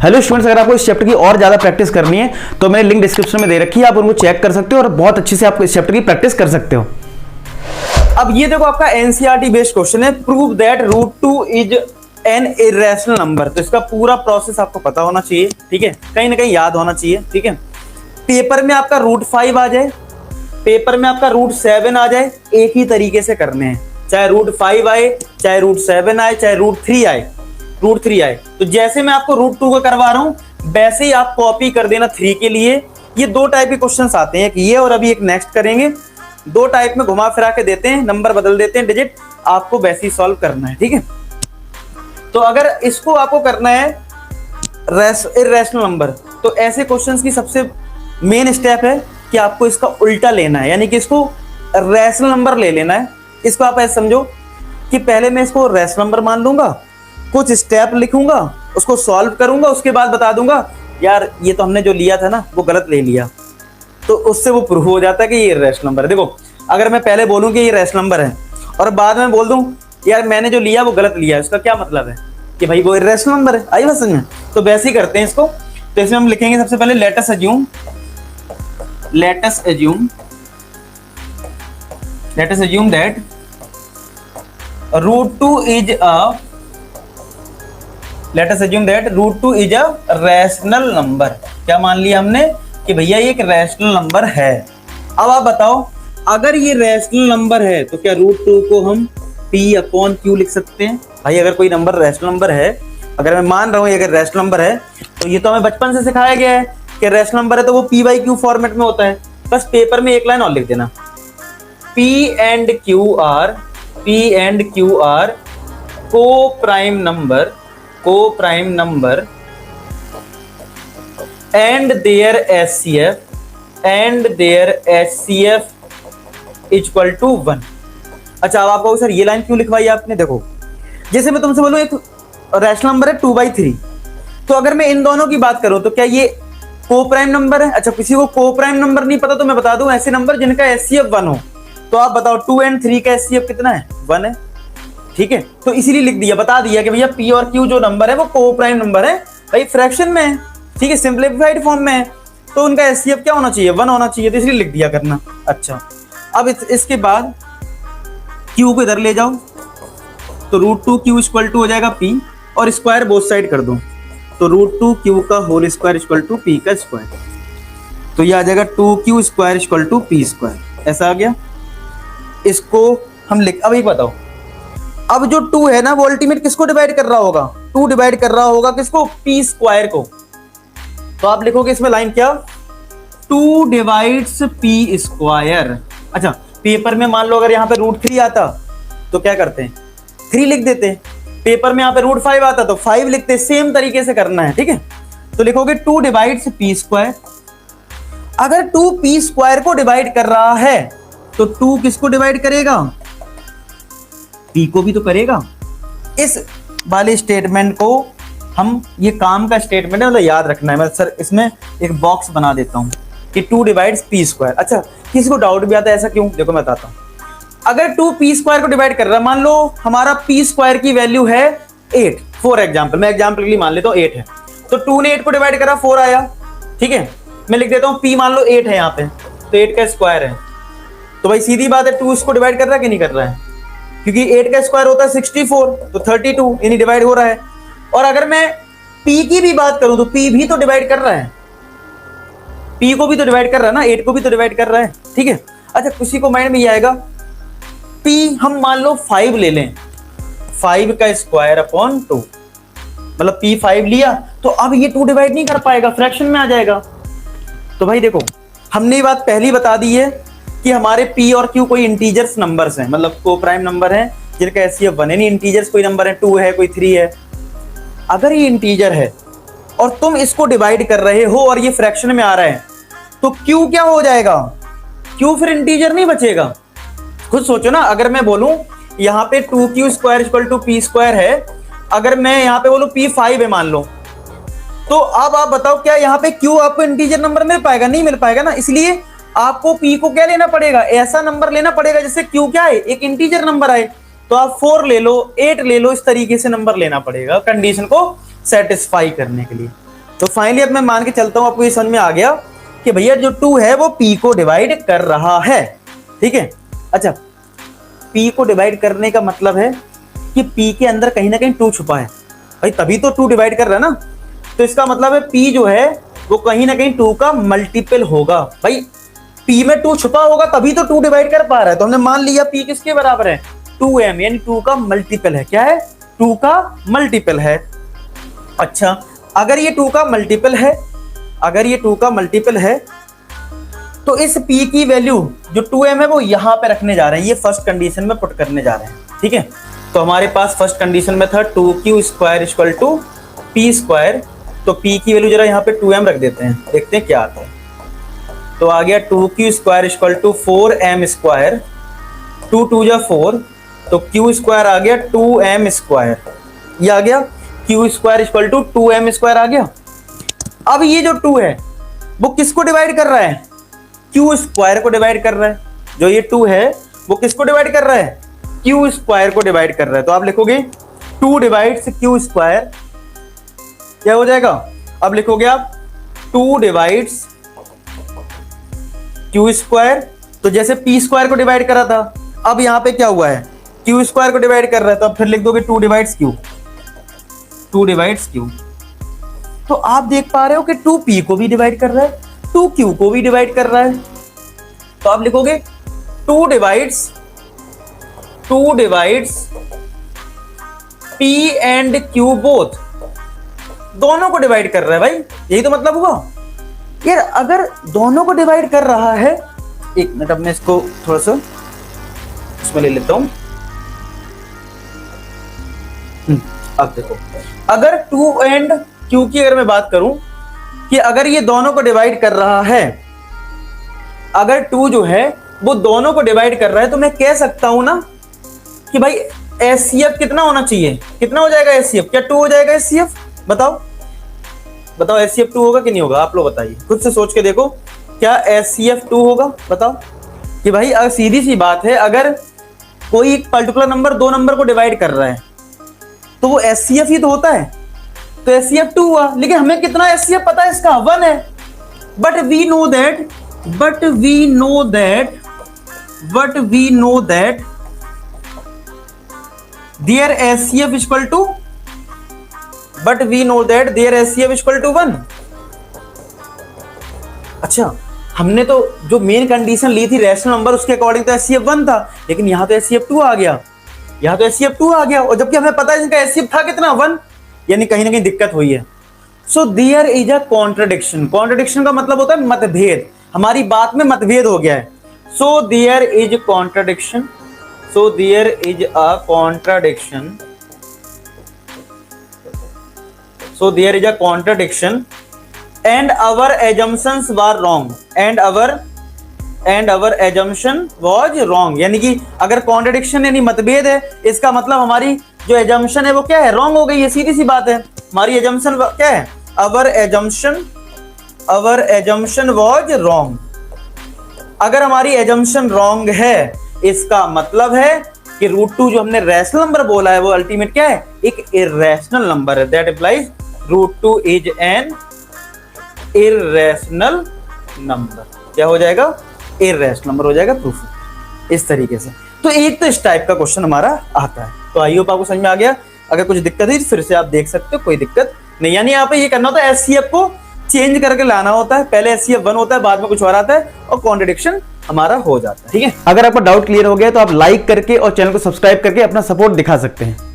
Hello students, अगर आपको इस चैप्टर की और ज्यादा प्रैक्टिस करनी है तो मैंने लिंक डिस्क्रिप्शन में दे रखी है, आप उनको चेक कर सकते हो और बहुत अच्छे से आप इस चैप्टर की प्रैक्टिस कर सकते हो। अब ये देखो आपका एनसीईआरटी बेस्ड क्वेश्चन है, prove that √2 is an irrational number. तो इसका पूरा प्रोसेस आपको पता होना चाहिए, ठीक है, कहीं ना कहीं याद होना चाहिए, ठीक है। पेपर में आपका √5 आ जाए, पेपर में आपका √7 आ जाए, एक ही तरीके से करने हैं, चाहे √5 आए, चाहे √7 आए, चाहे √3 आए, √3 आए। तो जैसे मैं आपको √2 का करवा रहा हूं वैसे ही आप कॉपी कर देना 3 के लिए। ये दो टाइप के क्वेश्चंस आते हैं, एक ये और अभी एक नेक्स्ट करेंगे। दो टाइप में घुमा फिरा के देते हैं, नंबर बदल देते हैं, डिजिट, आपको वैसे ही सॉल्व करना है, ठीक है। तो अगर इसको आपको करना है इर्रेशनल नंबर, तो ऐसे क्वेश्चंस की सबसे मेन स्टेप है कि आपको इसका उल्टा लेना है, यानी कि इसको रैशनल नंबर ले लेना है। इसको आप ऐसे समझो कि पहले मैं इसको रैशनल नंबर मान लूंगा, कुछ स्टेप लिखूंगा, उसको सॉल्व करूंगा, उसके बाद बता दूंगा यार ये तो हमने जो लिया था ना वो गलत ले लिया, तो उससे वो प्रूव हो जाता है कि ये रैशनल नंबर है। देखो अगर मैं पहले बोलूं कि ये रैशनल नंबर है और बाद में बोल दूं यार मैंने जो लिया वो गलत लिया, इसका क्या मतलब है कि भाई वो इर्रेशनल नंबर है। आई बात समझ में? तो वैसे ही करते हैं इसको। तो इसमें हम लिखेंगे सबसे पहले let us assume that √2 is a rational number. क्या मान लिया हमने कि भैया ये एक रैशनल नंबर है। अब आप बताओ अगर ये रैशनल नंबर है तो क्या √2 को हम P/Q लिख सकते हैं? भाई अगर कोई नंबर रैशनल नंबर है, अगर मैं मान रहा हूं अगर रैशनल नंबर है तो ये तो हमें बचपन से सिखाया गया है कि रैशनल नंबर है तो वो P/Q फॉर्मेट में होता है। बस पेपर में एक लाइन और लिख देना, P and Q are co-prime number and their HCF equal to 1। अच्छा अब आपको सर ये लाइन क्यों लिखवाई आपने? देखो जैसे मैं तुमसे बोलूं एक रैशनल नंबर है 2/3, तो अगर मैं इन दोनों की बात करूं तो क्या ये को प्राइम नंबर है? अच्छा किसी को को प्राइम नंबर नहीं पता तो मैं बता दूं ऐसे नंबर जिनका HCF 1 हो। तो आप बताओ 2 और 3 का HCF कितना है? 1 है, ठीक है। तो इसीलिए लिख दिया, बता दिया कि भैया P और Q जो नंबर है वो को प्राइम नंबर है, भाई फ्रैक्शन में है, ठीक है, सिंपलीफाइड फॉर्म में है, तो उनका HCF क्या होना चाहिए? 1 होना चाहिए, तो इसलिए लिख दिया करना। अच्छा अब इसके बाद Q को इधर ले जाओ, तो √2Q इक्वल टू हो जाएगा P और स्क्वायर बोथ साइड कर दो, तो √2Q का whole square equal to P का स्क्वायर, तो ये आ जाएगा 2Q square equal to P square. ऐसा आ गया। इसको हम लिख, अब एक बताओ, अब जो 2 है ना वो अल्टीमेट किसको डिवाइड कर रहा होगा? 2 डिवाइड कर रहा होगा किसको? P स्क्वायर को। तो आप लिखोगे इसमें लाइन क्या? 2 डिवाइड्स P स्क्वायर। अच्छा पेपर में मान लो अगर यहाँ पे √3 आता तो क्या करते हैं? 3 लिख देते हैं। पेपर में यहाँ पे √5 आता तो 5 लिखते हैं। सेम तरीके से करना है, ठीक है। तो लिखोगे 2 डिवाइड्स P स्क्वायर। अगर 2 P स्क्वायर को डिवाइड कर रहा है तो 2 किसको डिवाइड करेगा? P को भी तो करेगा। इस वाले स्टेटमेंट को हम, ये काम का स्टेटमेंट है, मतलब याद रखना है। मैं सर इसमें एक बॉक्स बना देता हूं कि 2 डिवाइड्स P स्क्वायर। अच्छा किसी को डाउट भी आता है ऐसा क्यों? देखो मैं बताता हूं। अगर 2 P स्क्वायर को डिवाइड कर रहा है, मान लो हमारा P स्क्वायर की वैल्यू है 8 फॉर एग्जाम्पल, मैं एग्जाम्पल के लिए मान लेता हूं 8 है, तो 2 ने 8 को डिवाइड करा 4 आया, ठीक है। मैं लिख देता हूं P मान लो 8 है यहाँ पे, तो 8 का स्क्वायर है, तो भाई सीधी बात है 2 इसको डिवाइड कर रहा है कि नहीं कर रहा है? क्योंकि 8 का स्क्वायर होता है 64, तो 32 यानी डिवाइड हो रहा है। और अगर मैं P की भी बात करूं तो P भी तो डिवाइड कर रहा है, P को भी तो डिवाइड कर रहा है ना, 8 को भी तो डिवाइड कर रहा है, ठीक है। अच्छा किसी को माइंड में ये आएगा P हम मान लो 5 ले लें, 5 का स्क्वायर अपॉन 2, मतलब P 5 लिया तो अब ये 2 डिवाइड नहीं कर पाएगा, फ्रैक्शन में आ जाएगा। तो भाई देखो हमने ये बात पहली बता दी है कि हमारे P और Q कोई इंटीजर्स नंबर्स हैं, मतलब को प्राइम नंबर है जिनका HCF 1 है, नहीं इंटीजर्स कोई नंबर है, 2 है कोई 3 है। अगर ये इंटीजर है और तुम इसको डिवाइड कर रहे हो और ये फ्रैक्शन में आ रहा है तो Q क्या हो जाएगा? Q फिर इंटीजर नहीं बचेगा। खुद सोचो ना, अगर मैं बोलूं यहाँ पे 2Q square equal to P square है, अगर मैं यहाँ पे बोलूं P 5 है मान लो, तो अब आप बताओ क्या यहाँ पे Q आपको इंटीजर नंबर मिल पाएगा? नहीं मिल पाएगा ना। इसलिए आपको P को क्या लेना पड़ेगा? ऐसा नंबर लेना पड़ेगा जिससे Q क्या है? एक इंटीजर नंबर आए। तो आप 4 ले लो, 8 ले लो, इस तरीके से नंबर लेना पड़ेगा कंडीशन को सेटिस्फाई करने के लिए। तो फाइनली अब मैं मान के चलता हूं, आपको ये समझ में आ गया कि भैया जो 2 है वो P को डिवाइड कर रहा है। ठीक है, अच्छा P को डिवाइड करने का मतलब है कि P के अंदर कहीं ना कहीं 2 छुपा है भाई, तभी तो 2 डिवाइड कर रहा है ना। तो इसका मतलब है P जो है वो कहीं ना कहीं 2 का मल्टीपल होगा भाई। P में 2 छुपा होगा तभी तो 2 डिवाइड कर पा रहा है। तो हमने मान लिया P किसके बराबर है, 2m, यानी 2 का मल्टीपल है। क्या है, 2 का मल्टीपल है। अच्छा, अगर ये 2 का मल्टीपल है, अगर ये 2 का मल्टीपल है तो इस P की वैल्यू जो 2m है वो यहां पे रखने जा रहे हैं, ये फर्स्ट कंडीशन में पुट करने जा रहे हैं। ठीक है, तो हमारे पास फर्स्ट कंडीशन में था 2q square equal to p square, तो p की वैल्यू जरा यहाँ पे 2m रख देते हैं, देखते हैं क्या आता है। तो आ गया 2q square equal to 4m square, 2 2 जा 4, तो q स्क्वायर आ गया 2m स्क्वायर, ये आ गया q square equal to 2m square आ गया। अब ये जो 2 है वो किसको डिवाइड कर रहा है, q स्क्वायर को डिवाइड कर रहा है। जो ये 2 है वो किसको डिवाइड कर रहा है, q स्क्वायर को डिवाइड कर रहा है। तो आप लिखोगे 2 डिवाइड्स q स्क्वायर, क्या हो जाएगा, अब लिखोगे आप 2 डिवाइड्स q स्क्वायर। तो जैसे p स्क्वायर को डिवाइड करा था, अब यहां पे क्या हुआ है, q स्क्वायर को डिवाइड कर रहा है, तो अब फिर लिख दोगे 2 डिवाइड्स q, 2 डिवाइड्स q। तो आप देख पा रहे हो कि 2p को भी डिवाइड कर रहा है, 2q को भी डिवाइड कर रहा है। तो आप लिखोगे 2 divides p and q both, दोनों को डिवाइड कर रहा है भाई, यही तो मतलब हुआ यार। अगर दोनों को डिवाइड कर रहा है, एक मिनट अब मैं इसको थोड़ा सा इसमें ले लेता हूं। अब देखो, अगर 2 एंड q की अगर मैं बात करूं कि अगर ये दोनों को डिवाइड कर रहा है, अगर 2 जो है वो दोनों को डिवाइड कर रहा है, तो मैं कह सकता हूं ना कि भाई HCF कितना होना चाहिए, कितना हो जाएगा HCF, क्या 2 हो जाएगा HCF, बताओ बताओ HCF 2 होगा कि नहीं होगा, आप लोग बताइए, खुद से सोच के देखो, क्या HCF 2 होगा, बताओ। कि भाई सीधी सी बात है, अगर कोई एक पर्टिकुलर नंबर 2 नंबर को डिवाइड कर रहा है तो वो HCF ही तो होता है, तो HCF 2 हुआ। लेकिन हमें कितना HCF पता है इसका, 1 है। But we know that their HCF equal to, but we know that their HCF equal to 1। अच्छा, हमने तो जो मेन कंडीशन ली थी रैशनल नंबर, उसके अकॉर्डिंग तो HCF 1 था, लेकिन यहां तो HCF 2 आ गया, यहां तो HCF 2 आ गया, और जबकि हमें पता है इनका HCF था कितना, 1, यानी कहीं ना कहीं दिक्कत हुई है। So there is a contradiction, contradiction का मतलब होता है मतभेद, हमारी बात में मतभेद हो गया है। So there is contradiction, so there is a contradiction, so there is a contradiction and our assumptions were wrong, and our assumption was wrong। यानी कि अगर contradiction यानी मतभेद है, इसका मतलब हमारी जो assumption है वो क्या है, wrong हो गई है, सीधी सी बात है। हमारी assumption क्या है, our assumption was wrong। अगर हमारी assumption wrong है, इसका मतलब है कि √2 जो हमने रैशनल नंबर बोला है वो अल्टीमेट क्या है, एक इर्रेशनल नंबर है। That implies √2 is an irrational number. क्या हो जाएगा, इर्रेशनल नंबर हो जाएगा, प्रूफ इस तरीके से। तो एक तो इस टाइप का क्वेश्चन हमारा आता है। तो आई होप आपको समझ में आ गया। अगर कुछ दिक्कत है फिर से आप देख सकते हो, कोई दिक्कत नहीं। यानी यहाँ पे ये करना होता है, HCF को चेंज करके लाना होता है, पहले HCF 1 होता है, बाद में कुछ और आता है और कॉन्ट्रडिक्शन हमारा हो जाता है। ठीक है, अगर आपका डाउट क्लियर हो गया तो आप लाइक करके और चैनल को सब्सक्राइब करके अपना सपोर्ट दिखा सकते हैं।